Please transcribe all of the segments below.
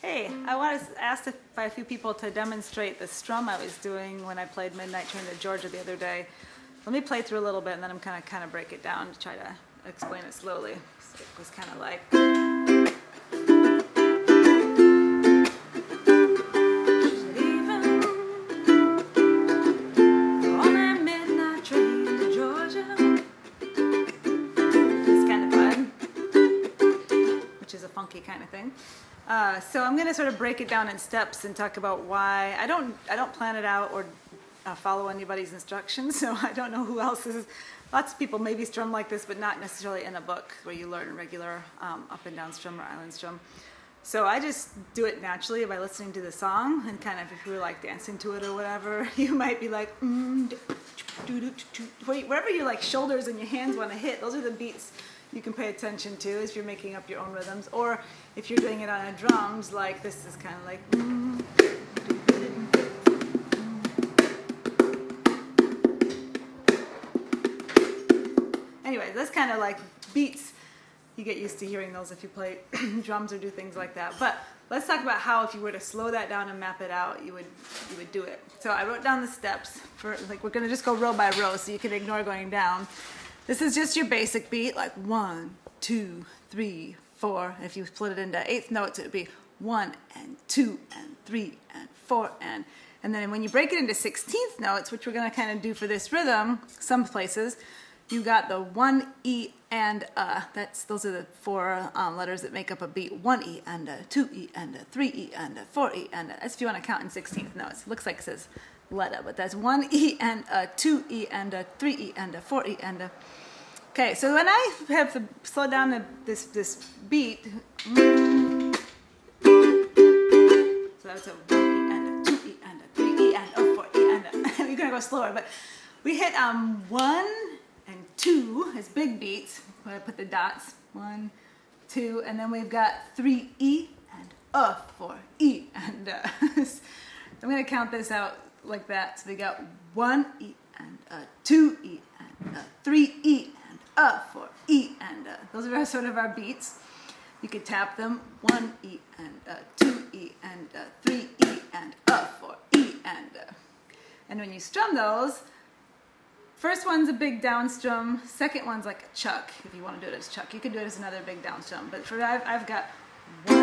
Hey, I was asked by a few people to demonstrate the strum I was doing when I played Midnight Train to Georgia the other day. Let me play through a little bit and then I'm kind of break it down to try to explain it slowly. So it was kind of like... funky kind of thing. So I'm going to sort of break it down in steps and talk about why I don't plan it out or follow anybody's instructions, so I don't know who else is. Lots of people maybe strum like this, but not necessarily in a book where you learn regular up and down strum or island strum. So I just do it naturally by listening to the song, and kind of if you were like dancing to it or whatever, you might be like wherever your like shoulders and your hands want to hit. Those are the beats you can pay attention to as you're making up your own rhythms, or if you're doing it on a drums, like this is kind of like. Anyway, that's kind of like beats. You get used to hearing those if you play drums or do things like that. But let's talk about how, if you were to slow that down and map it out, you would do it. So I wrote down the steps for, like, we're going to just go row by row, so you can ignore going down. This is just your basic beat, like 1, 2, 3, 4. If you split it into eighth notes, it would be 1 and 2 and 3 and 4 and then when you break it into 16th notes, which we're going to kind of do for this rhythm, some places, you got the 1 E and a. Those are the four letters that make up a beat. 1 E and a, 2 E and a, 3 E and a, 4 E and a. That's if you want to count in 16th notes. It looks like it says letter, but that's 1 E and a, 2 E and a, 3 E and a, 4 E and a. Okay, so when I have to slow down this beat, so that's a 1 E and a, 2 E and a, 3 E and a, 4 E and a. You're gonna go slower, but we hit 1 and 2 as big beats. Where I put the dots, 1, 2, and then we've got 3 E and a, 4 E and a. I'm gonna count this out like that. So we got 1 E and a, 2 E and a, 3 E and a, 4 E and a. Those are sort of our beats. You could tap them. 1 E and a, 2 E and a, 3 E and a, 4 E and a. And when you strum those, first one's a big down strum. Second one's like a chuck. If you want to do it as chuck, you can do it as another big down strum. But for I've got 1 E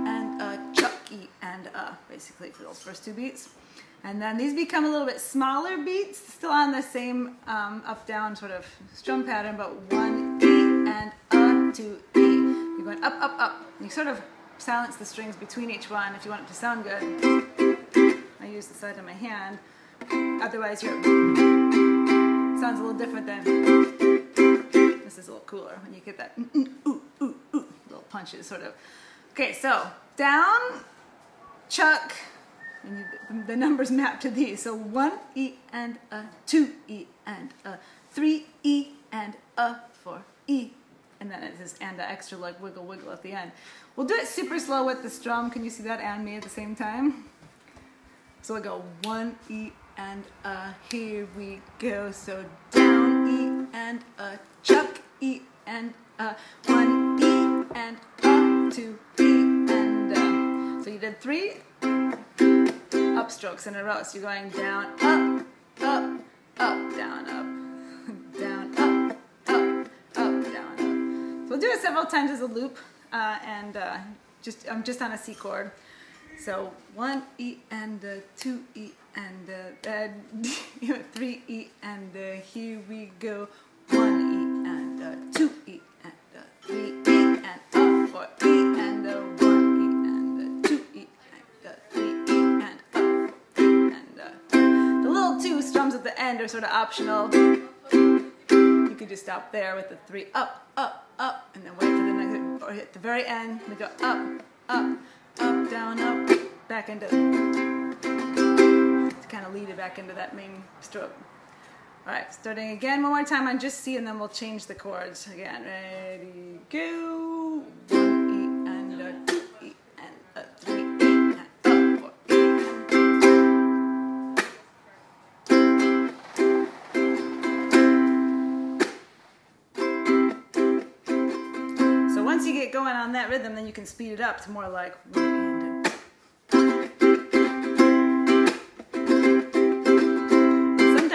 and a, chuck E and a, basically for those first two beats. And then these become a little bit smaller beats, still on the same up-down sort of strum pattern, but 1 E and a, 2 E. You're going up, up, up. And you sort of silence the strings between each one if you want it to sound good. I use the side of my hand. Otherwise, it sounds a little different than this is a little cooler when you get that little punches sort of. Okay, so down, chuck. And the numbers map to these. So 1 E and a, 2 E and a, 3 E and a, 4 E. And then it says and a extra like wiggle wiggle at the end. We'll do it super slow with the strum. Can you see that and me at the same time? So we go 1 E and a, here we go. So down E and a, chuck E and a, 1 E and a, 2 E and a. So you did 3 upstrokes in a row. So you're going down, up, up, up, down, up, down, up, up, up, down, up. So we'll do it several times as a loop, and I'm just on a C chord. So 1 E and a, 2 E and a, 3 E and a, here we go. 1 E and a, 2 E and a, 3 E and a, 4 E and a, 1 E and a, 2 E and a, 3 E and a, 4 E and a. The little 2 strums at the end are sort of optional. You could just stop there with the 3 up, up, up, and then wait for the next, or hit the very end. We go up, up, up, down, up, back into, to kind of lead it back into that main stroke. All right, starting again one more time on just C, and then we'll change the chords again. Ready, go. 1 E and a, 2 E and a, 3 E and a, 4 E and a. So once you get going on that rhythm, then you can speed it up to more like 1 E and a,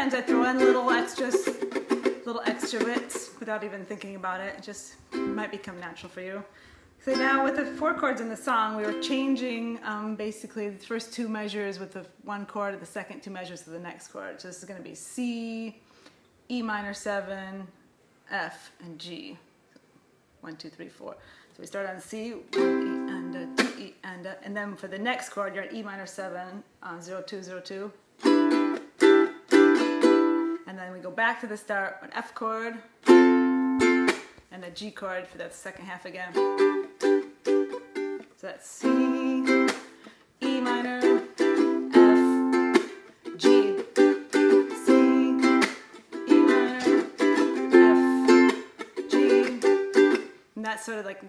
sometimes I throw in little extra bits without even thinking about it. It just might become natural for you. So now with the 4 chords in the song, we were changing basically the first 2 measures with the 1 chord and the second 2 measures to the next chord. So this is going to be C, E minor 7, F, and G. 1, 2, 3, 4. So we start on C, 1 E and a 2 E and a, and then for the next chord you're at E minor 7, 0, 2, 0, 2. And then we go back to the start, an F chord, and a G chord for that second half again. So that's C, E minor, F, G, C, E minor, F, G. And that sort of like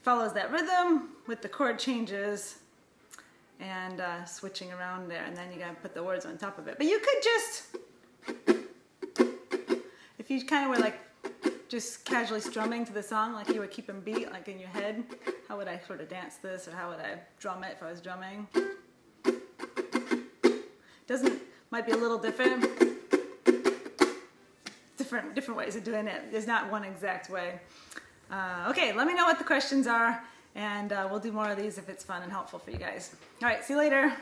follows that rhythm with the chord changes and switching around there. And then you gotta put the words on top of it. But you could just, if you kind of were like just casually strumming to the song, like you were keeping beat, like in your head, how would I sort of dance this, or how would I drum it if I was drumming? Might be a little different. Different ways of doing it. There's not one exact way. Okay, let me know what the questions are, and we'll do more of these if it's fun and helpful for you guys. All right, see you later.